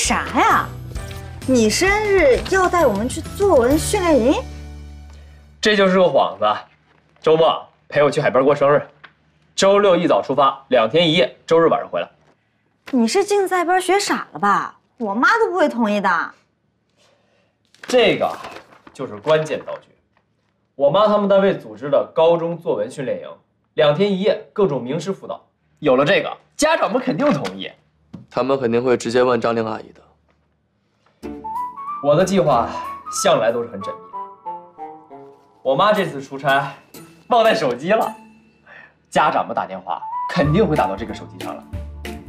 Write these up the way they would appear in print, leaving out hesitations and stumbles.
啥呀？你生日要带我们去作文训练营？这就是个幌子。周末陪我去海边过生日，周六一早出发，2天1夜，周日晚上回来。你是竞赛班学傻了吧？我妈都不会同意的。这个就是关键道具，我妈他们单位组织的高中作文训练营，2天1夜，各种名师辅导。有了这个，家长们肯定同意。他们肯定会直接问张玲阿姨的。我的计划向来都是很缜密的。我妈这次出差忘带手机了，家长们打电话肯定会打到这个手机上了。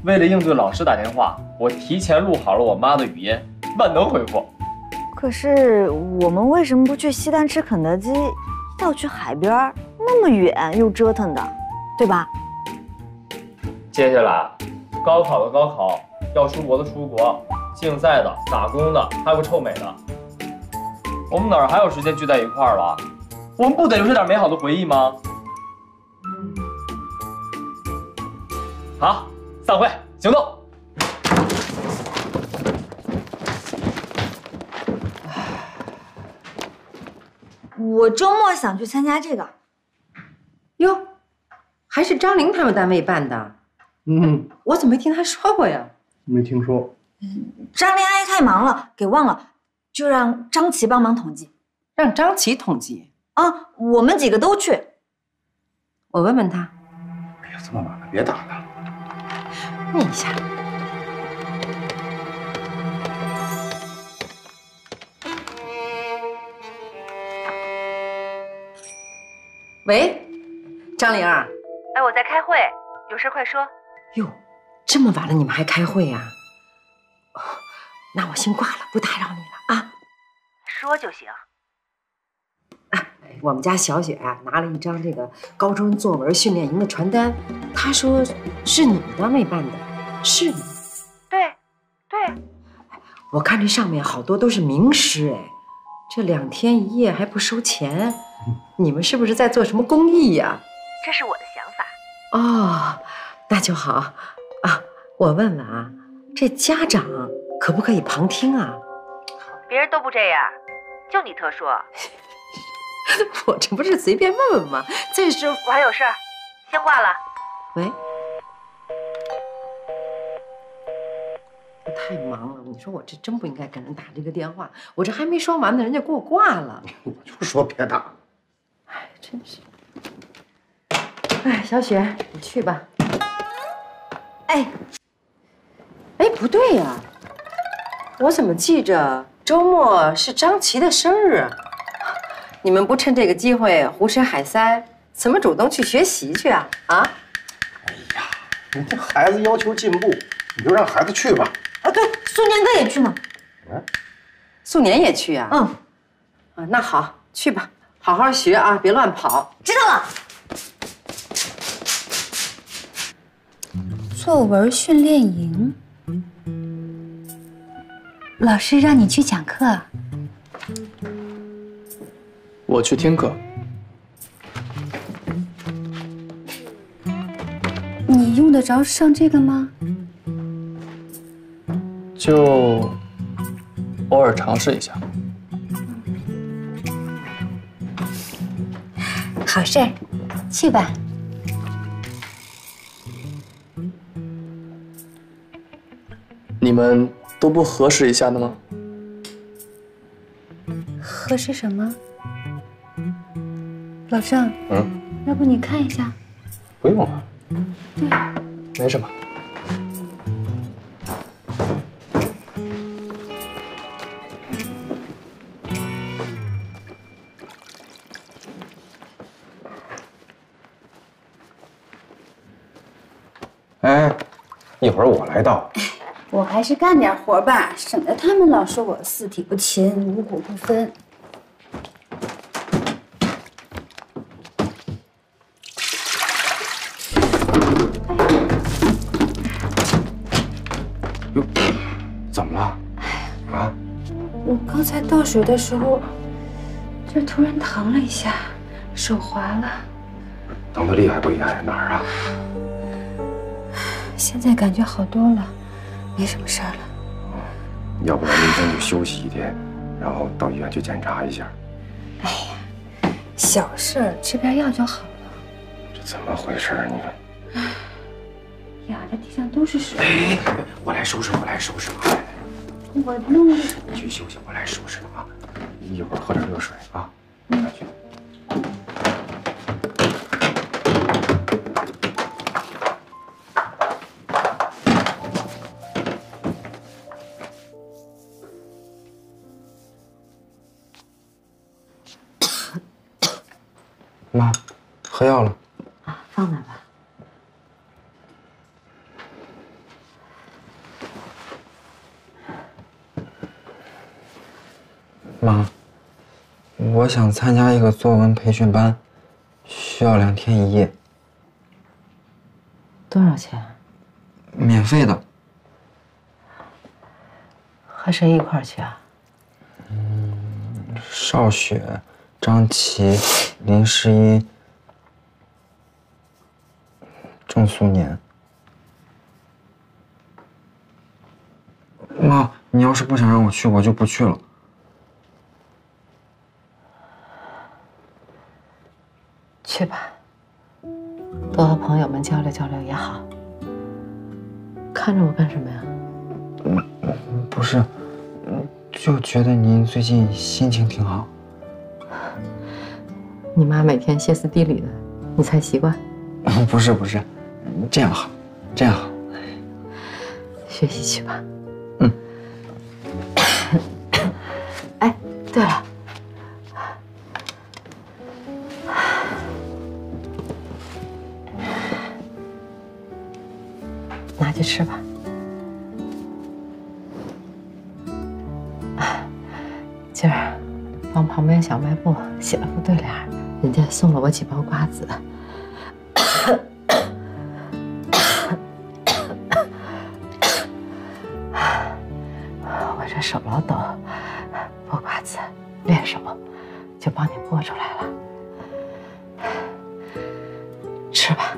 为了应对老师打电话，我提前录好了我妈的语音，万能回复。可是我们为什么不去西单吃肯德基，要去海边，那么远又折腾的，对吧？接下来，高考的高考，要出国的出国，竞赛的、打工的，还有个臭美的，我们哪儿还有时间聚在一块儿了？我们不得留下点美好的回忆吗？好，散会，行动！我周末想去参加这个。哟，还是张玲他们单位办的。我怎么没听他说过呀？没听说。张玲阿姨太忙了，给忘了，就让张琪帮忙统计。让张琪统计啊，我们几个都去。我问问他。哎呀，这么晚了，别打了。问一下。喂，张玲儿。哎，我在开会，有事快说。哟，这么晚了你们还开会呀？哦，那我先挂了，不打扰你了啊。说就行。我们家小雪啊，拿了一张这个高中作文训练营的传单，她说是你们单位办的，是吗？对，对。我看这上面好多都是名师，哎，这2天1夜还不收钱，你们是不是在做什么公益呀？这是我的想法。哦，那就好啊。我问问啊，这家长可不可以旁听啊？别人都不这样，就你特殊。我这不是随便问问吗？再说我还有事儿，先挂了。喂，我太忙了，你说我这真不应该给人打这个电话，我这还没说完呢，人家给我挂了。我就说别打了。哎，真是。哎，小雪，你去吧。哎，不对呀，我怎么记着周末是张琪的生日啊？你们不趁这个机会胡吃海塞，怎么主动去学习去啊？啊！哎呀，你这孩子要求进步，你就让孩子去吧。啊，对，苏年哥也去呢。素年也去啊？啊，那好，去吧，好好学啊，别乱跑。知道了。作文训练营，老师让你去讲课。我去听课。你用得着上这个吗？就偶尔尝试一下。好事儿，去吧。你们都不核实一下的吗？核实什么？老郑，要不你看一下？不用了。对，没什么。哎，一会儿我来倒。我还是干点活吧，省得他们老说我四体不勤，五谷不分。哟，怎么了？啊？我刚才倒水的时候，这突然疼了一下，手滑了。疼得厉害不厉害？哪儿啊？现在感觉好多了，没什么事儿了。要不然明天就休息一天，然后到医院去检查一下。哎呀，小事儿，吃点药就好了。这怎么回事啊？你们？呀，这地上都是水。哎，我来收拾，我来收拾啊！我弄。你去休息，我来收拾啊！一会儿喝点热水啊。拿去。妈，喝药了。啊，放那吧。妈，我想参加一个作文培训班，需要2天1夜。多少钱？免费的。和谁一块儿去啊？邵雪、张琪、林诗音、郑苏年。妈，你要是不想让我去，我就不去了。去吧，多和朋友们交流交流也好。看着我干什么呀？不是，就觉得您最近心情挺好。你妈每天歇斯底里的，你才习惯？不是，这样好，这样好。学习去吧。嗯。哎，对了。拿去吃吧。今儿帮旁边小卖部写了副对联，人家送了我几包瓜子。我这手老抖，剥瓜子练手，就帮你剥出来了。吃吧，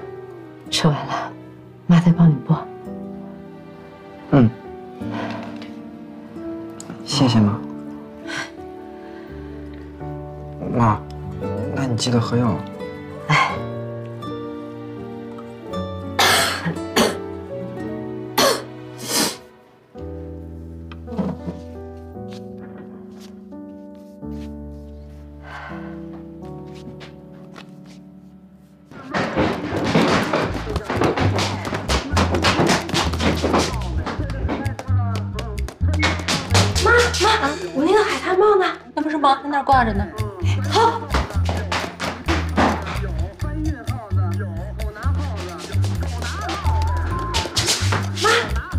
吃完了，妈再帮你剥。嗯，谢谢妈。妈，那你记得喝药啊。哎。我那个海滩帽呢？那不是吗？在那儿挂着呢。好。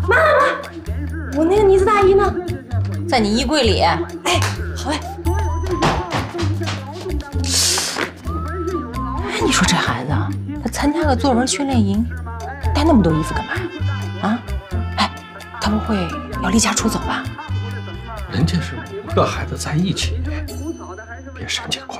妈，我那个呢子大衣呢？在你衣柜里。哎，好哎。哎，你说这孩子啊，他参加个作文训练营，带那么多衣服干嘛呀？啊？哎，他不会要离家出走吧？人家是5个孩子在一起，别神经过